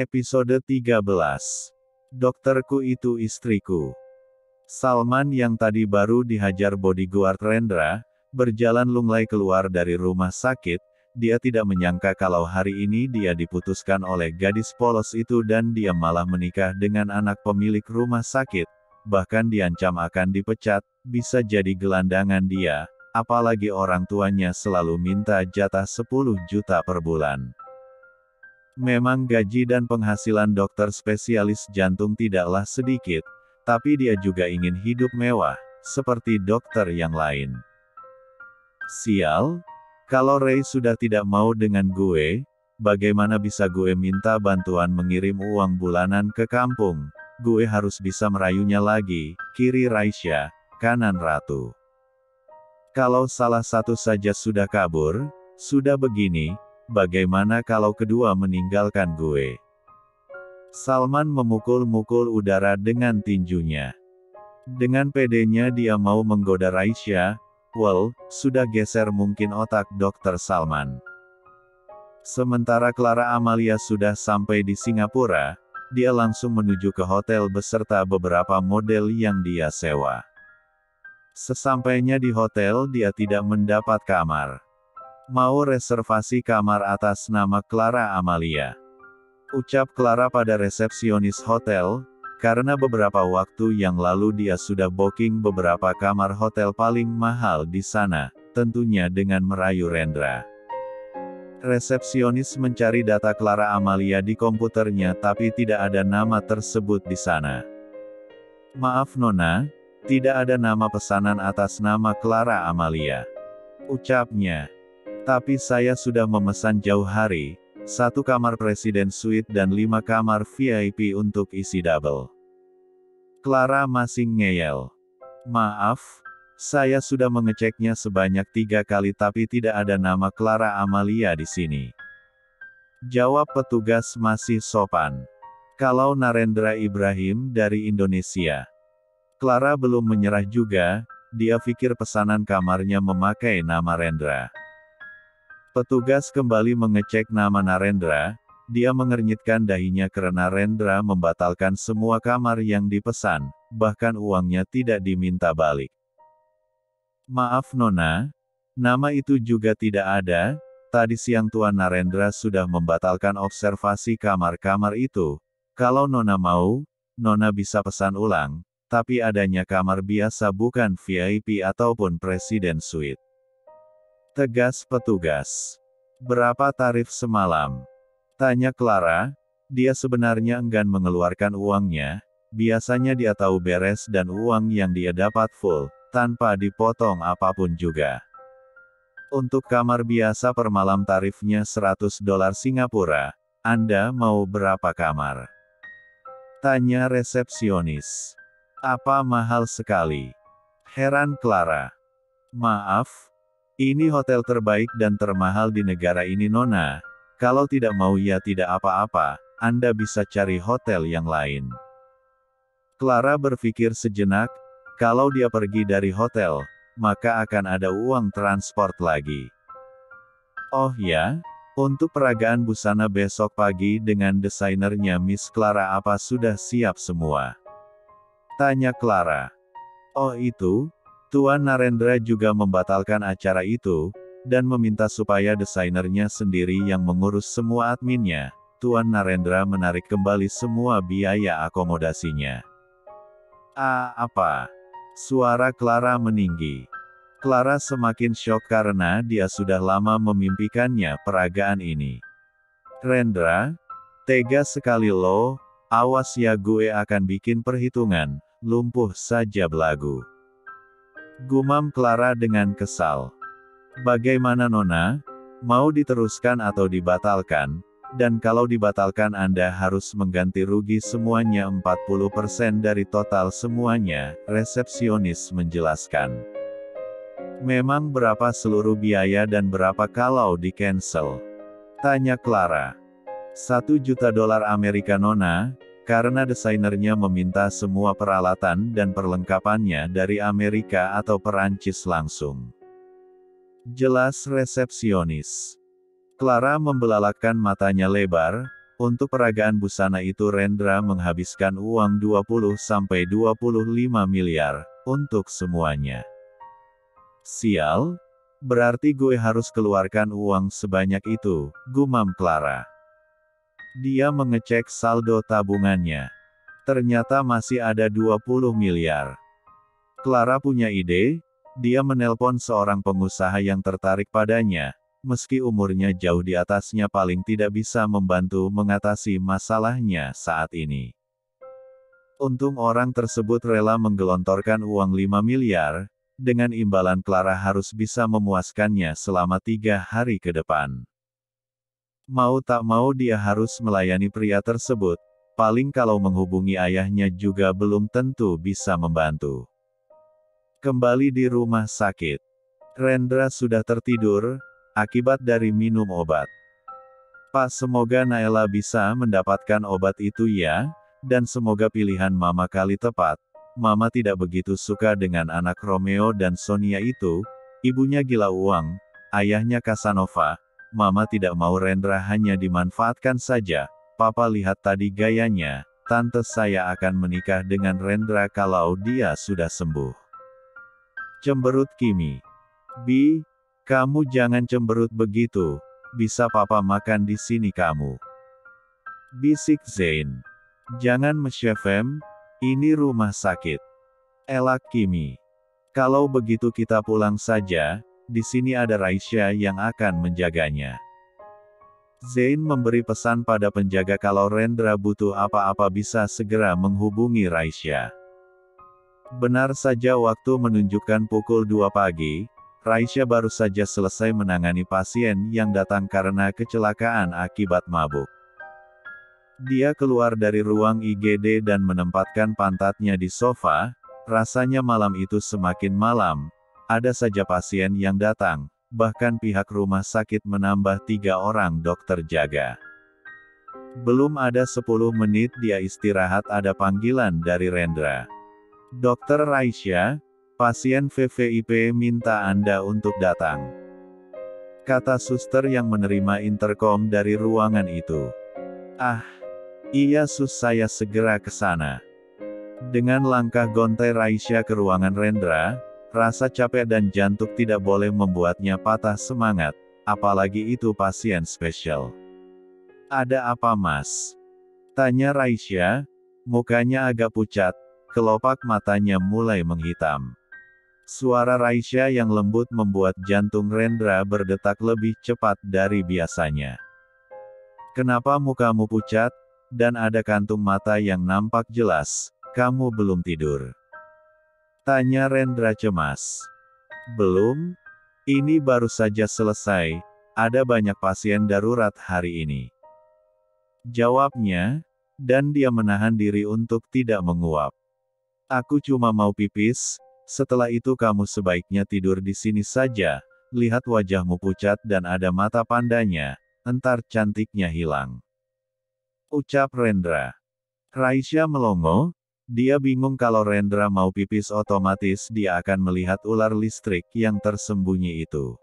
Episode 13. Dokterku itu istriku. Salman yang tadi baru dihajar bodyguard Rendra, berjalan lunglai keluar dari rumah sakit. Dia tidak menyangka kalau hari ini dia diputuskan oleh gadis polos itu dan dia malah menikah dengan anak pemilik rumah sakit. Bahkan diancam akan dipecat, bisa jadi gelandangan dia, apalagi orang tuanya selalu minta jatah 10 juta per bulan. Memang gaji dan penghasilan dokter spesialis jantung tidaklah sedikit, tapi dia juga ingin hidup mewah, seperti dokter yang lain. Sial, kalau Ray sudah tidak mau dengan gue, bagaimana bisa gue minta bantuan mengirim uang bulanan ke kampung? Gue harus bisa merayunya lagi, kiri Raisya, kanan Ratu. Kalau salah satu saja sudah kabur, sudah begini, bagaimana kalau kedua meninggalkan gue? Salman memukul-mukul udara dengan tinjunya. Dengan pedenya dia mau menggoda Raisya. Well, sudah geser mungkin otak Dr. Salman. Sementara Clara Amalia sudah sampai di Singapura, dia langsung menuju ke hotel beserta beberapa model yang dia sewa. Sesampainya di hotel dia tidak mendapat kamar. Mau reservasi kamar atas nama Clara Amalia. Ucap Clara pada resepsionis hotel, karena beberapa waktu yang lalu dia sudah booking beberapa kamar hotel paling mahal di sana, tentunya dengan merayu Rendra. Resepsionis mencari data Clara Amalia di komputernya tapi tidak ada nama tersebut di sana. Maaf Nona, tidak ada nama pesanan atas nama Clara Amalia. Ucapnya. Tapi saya sudah memesan jauh hari, 1 kamar presiden suite dan 5 kamar VIP untuk isi double. Clara masih ngeyel. Maaf, saya sudah mengeceknya sebanyak 3 kali tapi tidak ada nama Clara Amalia di sini. Jawab petugas masih sopan. Kalau Narendra Ibrahim dari Indonesia. Clara belum menyerah juga, dia pikir pesanan kamarnya memakai nama Rendra. Petugas kembali mengecek nama Narendra, dia mengernyitkan dahinya karena Rendra membatalkan semua kamar yang dipesan, bahkan uangnya tidak diminta balik. Maaf Nona, nama itu juga tidak ada, tadi siang Tuan Narendra sudah membatalkan observasi kamar-kamar itu. Kalau Nona mau, Nona bisa pesan ulang, tapi adanya kamar biasa bukan VIP ataupun Presiden Suite. Tegas petugas. Berapa tarif semalam? Tanya Clara, dia sebenarnya enggan mengeluarkan uangnya, biasanya dia tahu beres dan uang yang dia dapat full, tanpa dipotong apapun juga. Untuk kamar biasa per malam tarifnya $100 Singapura, Anda mau berapa kamar? Tanya resepsionis. Apa mahal sekali? Heran Clara. Maaf, ini hotel terbaik dan termahal di negara ini Nona. Kalau tidak mau ya tidak apa-apa, Anda bisa cari hotel yang lain. Clara berpikir sejenak, kalau dia pergi dari hotel, maka akan ada uang transport lagi. Oh ya, untuk peragaan busana besok pagi dengan desainernya Miss Clara apa sudah siap semua? Tanya Clara. Oh itu, Tuan Narendra juga membatalkan acara itu, dan meminta supaya desainernya sendiri yang mengurus semua adminnya. Tuan Narendra menarik kembali semua biaya akomodasinya. Apa? Suara Clara meninggi. Clara semakin syok karena dia sudah lama memimpikannya peragaan ini. Rendra, tega sekali lo, awas ya gue akan bikin perhitungan, lumpuh saja belagu. Gumam Clara dengan kesal. Bagaimana Nona? Mau diteruskan atau dibatalkan? Dan kalau dibatalkan Anda harus mengganti rugi semuanya 40% dari total semuanya, resepsionis menjelaskan. Memang berapa seluruh biaya dan berapa kalau di-cancel? Tanya Clara. $1 juta Amerika Nona, karena desainernya meminta semua peralatan dan perlengkapannya dari Amerika atau Perancis langsung. Jelas resepsionis. Clara membelalakkan matanya lebar, Untuk peragaan busana itu Rendra menghabiskan uang 20-25 miliar, untuk semuanya. Sial, berarti gue harus keluarkan uang sebanyak itu, gumam Clara. Dia mengecek saldo tabungannya. Ternyata masih ada 20 miliar. Clara punya ide, dia menelpon seorang pengusaha yang tertarik padanya. Meski umurnya jauh di atasnya paling tidak bisa membantu mengatasi masalahnya saat ini. Untung orang tersebut rela menggelontorkan uang 5 miliar, dengan imbalan Clara harus bisa memuaskannya selama 3 hari ke depan. Mau tak mau dia harus melayani pria tersebut, paling kalau menghubungi ayahnya juga belum tentu bisa membantu. Kembali di rumah sakit. Rendra sudah tertidur, akibat dari minum obat. Pak, semoga Naila bisa mendapatkan obat itu ya, dan semoga pilihan Mama kali tepat. Mama tidak begitu suka dengan anak Romeo dan Sonia itu, ibunya gila uang, ayahnya Casanova. Mama tidak mau Rendra hanya dimanfaatkan saja. Papa lihat tadi gayanya, tante saya akan menikah dengan Rendra kalau dia sudah sembuh. Cemberut Kimi. Bi, kamu jangan cemberut begitu, bisa papa makan di sini kamu. Bisik Zain. Jangan mesyefem, ini rumah sakit. Elak Kimi. Kalau begitu kita pulang saja, di sini ada Raisya yang akan menjaganya. Zain memberi pesan pada penjaga kalau Rendra butuh apa-apa bisa segera menghubungi Raisya. Benar saja waktu menunjukkan pukul 2 pagi, Raisya baru saja selesai menangani pasien yang datang karena kecelakaan akibat mabuk. Dia keluar dari ruang IGD dan menempatkan pantatnya di sofa, rasanya malam itu semakin malam, ada saja pasien yang datang, bahkan pihak rumah sakit menambah 3 orang dokter jaga. Belum ada 10 menit dia istirahat ada panggilan dari Rendra. Dokter Raisya, pasien VVIP minta Anda untuk datang. Kata suster yang menerima interkom dari ruangan itu. Ah, iya sus, saya segera ke sana. Dengan langkah gontai Raisya ke ruangan Rendra, rasa capek dan jantung tidak boleh membuatnya patah semangat, apalagi itu pasien spesial. Ada apa mas? Tanya Raisya, mukanya agak pucat, kelopak matanya mulai menghitam. Suara Raisya yang lembut membuat jantung Rendra berdetak lebih cepat dari biasanya. Kenapa mukamu pucat, dan ada kantung mata yang nampak jelas, kamu belum tidur? Tanya Rendra cemas. Belum? Ini baru saja selesai, ada banyak pasien darurat hari ini. Jawabnya, dan dia menahan diri untuk tidak menguap. Aku cuma mau pipis. Setelah itu kamu sebaiknya tidur di sini saja, lihat wajahmu pucat dan ada mata pandanya, entar cantiknya hilang. Ucap Rendra. Raisya melongo, dia bingung kalau Rendra mau pipis otomatis dia akan melihat ular listrik yang tersembunyi itu.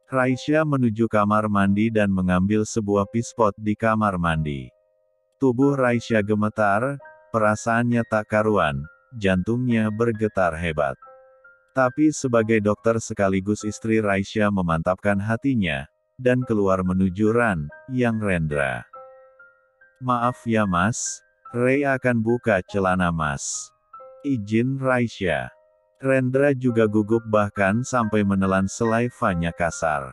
Raisya menuju kamar mandi dan mengambil sebuah pispot di kamar mandi. Tubuh Raisya gemetar, perasaannya tak karuan. Jantungnya bergetar hebat. Tapi sebagai dokter sekaligus istri Raisya memantapkan hatinya, dan keluar menuju yang Rendra. Maaf ya mas, Ray akan buka celana mas. Izin Raisya. Rendra juga gugup bahkan sampai menelan selaivanya kasar.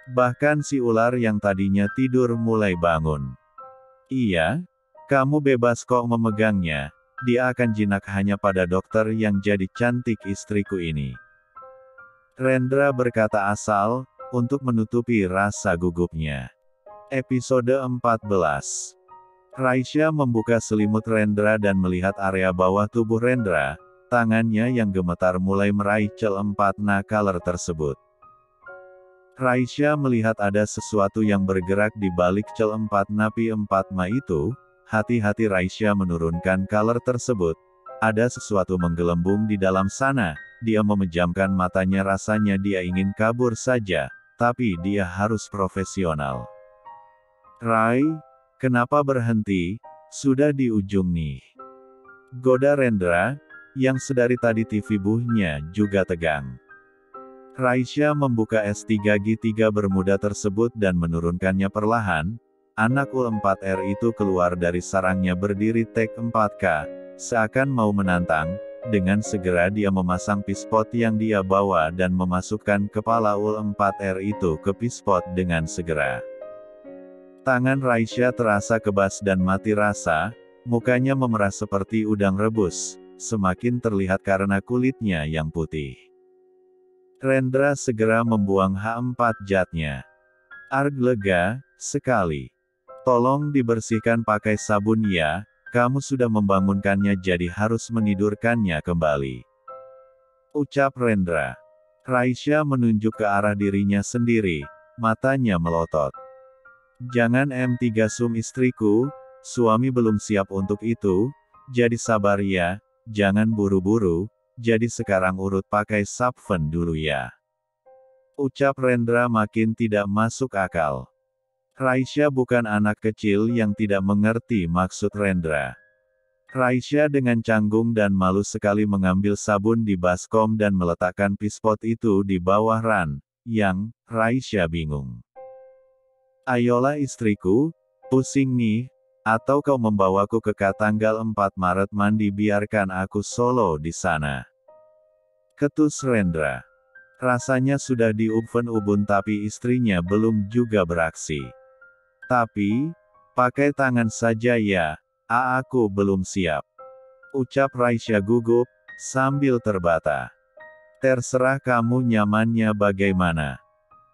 Bahkan si ular yang tadinya tidur mulai bangun. Iya, kamu bebas kok memegangnya. Dia akan jinak hanya pada dokter yang jadi cantik istriku ini. Rendra berkata asal, untuk menutupi rasa gugupnya. Episode 14. Raisya membuka selimut Rendra dan melihat area bawah tubuh Rendra, tangannya yang gemetar mulai meraih cel 4 nakaler tersebut. Raisya melihat ada sesuatu yang bergerak di balik cel 4 napi 4 ma itu. Hati-hati Raisya menurunkan color tersebut. Ada sesuatu menggelembung di dalam sana. Dia memejamkan matanya, rasanya dia ingin kabur saja. Tapi dia harus profesional. Rai, Kenapa berhenti? Sudah di ujung nih. Goda Rendra, yang sedari tadi tubuhnya juga tegang. Raisya membuka S3G3 bermuda tersebut dan menurunkannya perlahan. Anak U4R itu keluar dari sarangnya berdiri tek 4K, seakan mau menantang. Dengan segera dia memasang pispot yang dia bawa dan memasukkan kepala U4R itu ke pispot dengan segera. Tangan Raisya terasa kebas dan mati rasa, mukanya memerah seperti udang rebus, semakin terlihat karena kulitnya yang putih. Rendra segera membuang H4 jatnya. Arg lega sekali. Tolong dibersihkan pakai sabun ya, kamu sudah membangunkannya jadi harus menidurkannya kembali. Ucap Rendra. Raisya menunjuk ke arah dirinya sendiri, matanya melotot. Jangan M3 sum istriku, suami belum siap untuk itu, jadi sabar ya, jangan buru-buru, jadi sekarang urut pakai sabun dulu ya. Ucap Rendra makin tidak masuk akal. Raisya bukan anak kecil yang tidak mengerti maksud Rendra. Raisya dengan canggung dan malu sekali mengambil sabun di baskom dan meletakkan pispot itu di bawah ran, yang, Raisya bingung. Ayolah istriku, pusing nih, atau kau membawaku ke tanggal 4 Maret mandi biarkan aku solo di sana. Ketus Rendra. Rasanya sudah di ubun tapi istrinya belum juga beraksi. Tapi, pakai tangan saja ya, aku belum siap. Ucap Raisya gugup, sambil terbata. Terserah kamu nyamannya bagaimana.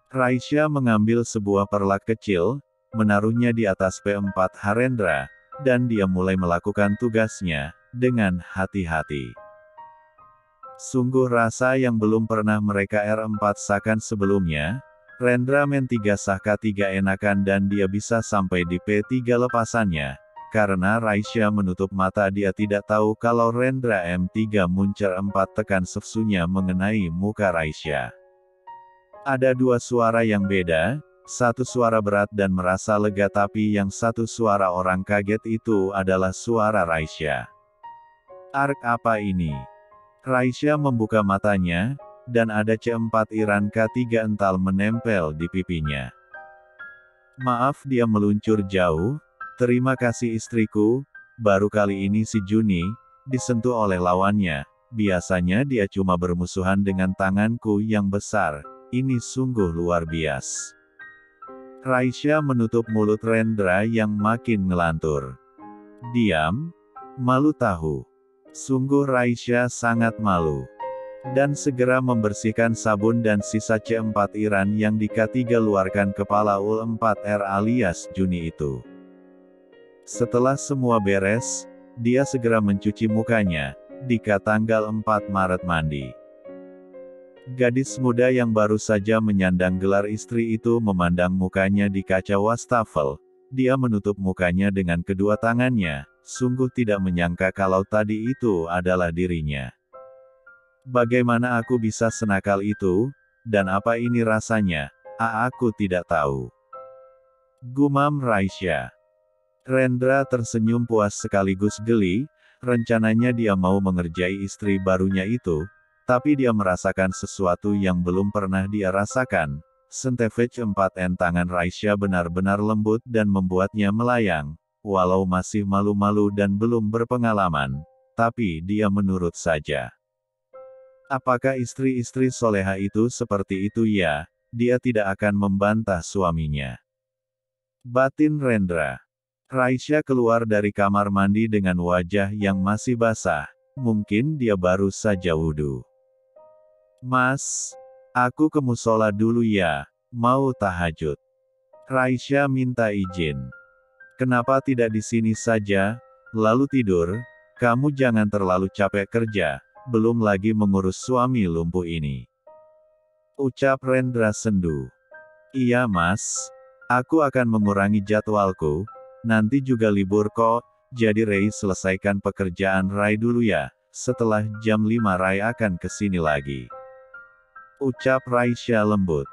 Raisya mengambil sebuah perlak kecil, menaruhnya di atas P4 Harendra, dan dia mulai melakukan tugasnya, dengan hati-hati. Sungguh rasa yang belum pernah mereka R4 sakan sebelumnya, Rendra Men 3 sah K3 enakan dan dia bisa sampai di P3 lepasannya, karena Raisya menutup mata dia tidak tahu kalau Rendra M3 muncer 4 tekan sefsunya mengenai muka Raisya. Ada dua suara yang beda, satu suara berat dan merasa lega tapi yang satu suara orang kaget itu adalah suara Raisya. Ark apa ini? Raisya membuka matanya, dan ada C4 Iran K3 ental menempel di pipinya. Maaf dia meluncur jauh, terima kasih istriku, baru kali ini si Juni, disentuh oleh lawannya, biasanya dia cuma bermusuhan dengan tanganku yang besar, ini sungguh luar biasa. Raisya menutup mulut Rendra yang makin ngelantur. Diam, malu tahu. Sungguh Raisya sangat malu. Dan segera membersihkan sabun dan sisa C4 Iran yang di K3 luarkan kepala U4R alias Juni itu. Setelah semua beres, dia segera mencuci mukanya, di tanggal 4 Maret mandi. Gadis muda yang baru saja menyandang gelar istri itu memandang mukanya di kaca wastafel, dia menutup mukanya dengan kedua tangannya, sungguh tidak menyangka kalau tadi itu adalah dirinya. Bagaimana aku bisa senakal itu, dan apa ini rasanya, aku tidak tahu. Gumam Raisya. Rendra tersenyum puas sekaligus geli, rencananya dia mau mengerjai istri barunya itu, tapi dia merasakan sesuatu yang belum pernah dia rasakan. Sentevech 4N tangan Raisya benar-benar lembut dan membuatnya melayang, walau masih malu-malu dan belum berpengalaman, tapi dia menurut saja. Apakah istri-istri soleha itu seperti itu ya? Dia tidak akan membantah suaminya. Batin Rendra. Raisya keluar dari kamar mandi dengan wajah yang masih basah, mungkin dia baru saja wudhu. Mas, aku ke musola dulu ya, mau tahajud. Raisya minta izin. Kenapa tidak di sini saja, lalu tidur? Kamu jangan terlalu capek kerja. Belum lagi mengurus suami lumpuh ini. Ucap Rendra sendu. Iya mas, aku akan mengurangi jadwalku, nanti juga libur kok, jadi Ray selesaikan pekerjaan Ray dulu ya, setelah jam 5 Ray akan kesini lagi. Ucap Raisya lembut.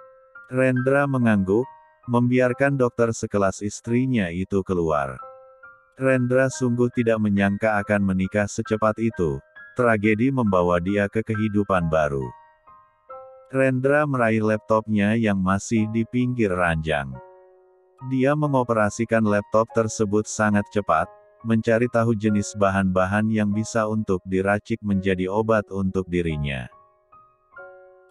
Rendra mengangguk, membiarkan dokter sekelas istrinya itu keluar. Rendra sungguh tidak menyangka akan menikah secepat itu. Tragedi membawa dia ke kehidupan baru. Rendra meraih laptopnya yang masih di pinggir ranjang. Dia mengoperasikan laptop tersebut sangat cepat, mencari tahu jenis bahan-bahan yang bisa untuk diracik menjadi obat untuk dirinya.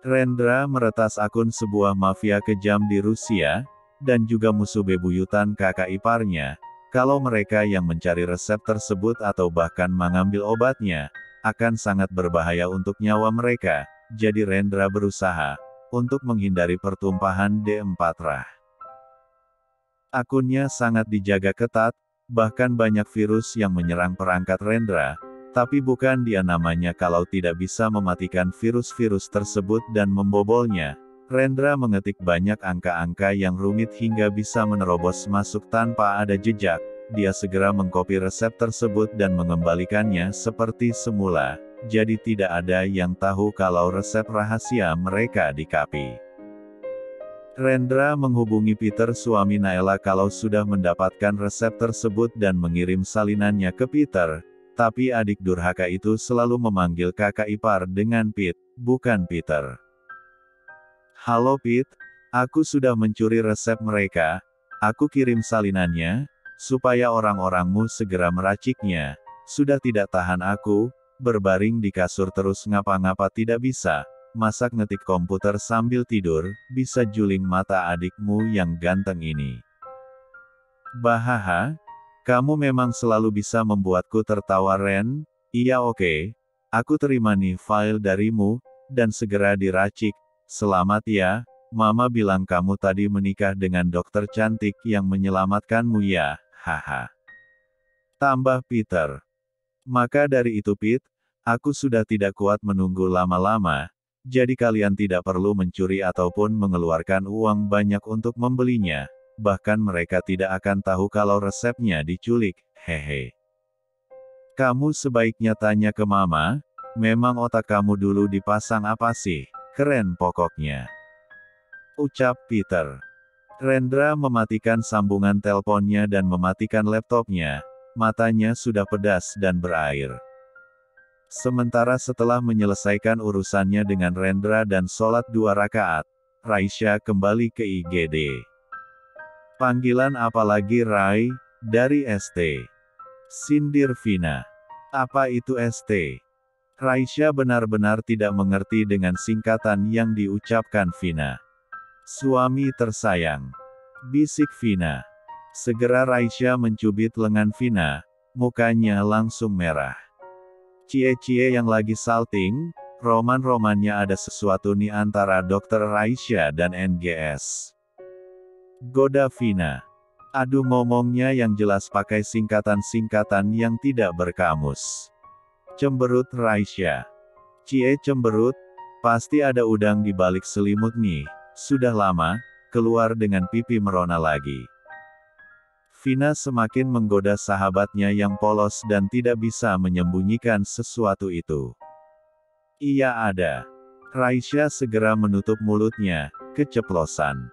Rendra meretas akun sebuah mafia kejam di Rusia, dan juga musuh bebuyutan kakak iparnya. Kalau mereka yang mencari resep tersebut atau bahkan mengambil obatnya, akan sangat berbahaya untuk nyawa mereka, jadi Rendra berusaha untuk menghindari pertumpahan D4 Rah. Akunnya sangat dijaga ketat, bahkan banyak virus yang menyerang perangkat Rendra, tapi bukan dia namanya kalau tidak bisa mematikan virus-virus tersebut dan membobolnya. Rendra mengetik banyak angka-angka yang rumit hingga bisa menerobos masuk tanpa ada jejak. Dia segera mengcopy resep tersebut dan mengembalikannya seperti semula, jadi tidak ada yang tahu kalau resep rahasia mereka di-copy. Rendra menghubungi Peter suami Naila kalau sudah mendapatkan resep tersebut dan mengirim salinannya ke Peter, tapi adik durhaka itu selalu memanggil kakak ipar dengan Pete, bukan Peter. Halo Pete, aku sudah mencuri resep mereka, aku kirim salinannya, supaya orang-orangmu segera meraciknya. Sudah tidak tahan aku, berbaring di kasur terus ngapa-ngapa tidak bisa, masak ngetik komputer sambil tidur, bisa juling mata adikmu yang ganteng ini. Bahaha, kamu memang selalu bisa membuatku tertawa Ren, iya oke, aku terima nih file darimu, dan segera diracik, selamat ya, Mama bilang kamu tadi menikah dengan dokter cantik yang menyelamatkanmu ya, haha. Tambah Peter. Maka dari itu Pete, aku sudah tidak kuat menunggu lama-lama, jadi kalian tidak perlu mencuri ataupun mengeluarkan uang banyak untuk membelinya, bahkan mereka tidak akan tahu kalau resepnya diculik, hehe. Kamu sebaiknya tanya ke Mama, memang otak kamu dulu dipasang apa sih, keren pokoknya. Ucap Peter. Rendra mematikan sambungan teleponnya dan mematikan laptopnya, matanya sudah pedas dan berair. Sementara setelah menyelesaikan urusannya dengan Rendra dan sholat 2 rakaat, Raisya kembali ke IGD. Panggilan apa lagi Rai? Dari ST. Sindir Vina. Apa itu ST? Raisya benar-benar tidak mengerti dengan singkatan yang diucapkan Vina. Suami tersayang. Bisik Vina. Segera Raisya mencubit lengan Vina, mukanya langsung merah. Cie-cie yang lagi salting, roman-romannya ada sesuatu nih antara Dokter Raisya dan NGS. Goda Vina. Aduh ngomongnya yang jelas pakai singkatan-singkatan yang tidak berkamus. Cemberut Raisya. Cie cemberut, pasti ada udang di balik selimut nih. Sudah lama, keluar dengan pipi merona lagi. Vina semakin menggoda sahabatnya yang polos dan tidak bisa menyembunyikan sesuatu itu. Iya ada. Raisya segera menutup mulutnya, keceplosan.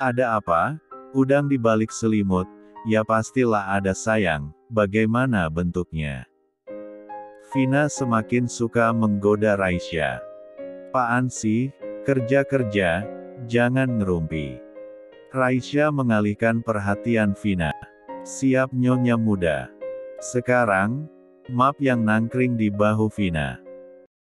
Ada apa? Udang di balik selimut, ya pastilah ada sayang, bagaimana bentuknya? Vina semakin suka menggoda Raisya. Apaan sih, kerja-kerja, jangan ngerumpi. Raisya mengalihkan perhatian Vina. Siap nyonya muda. Sekarang, map yang nangkring di bahu Vina.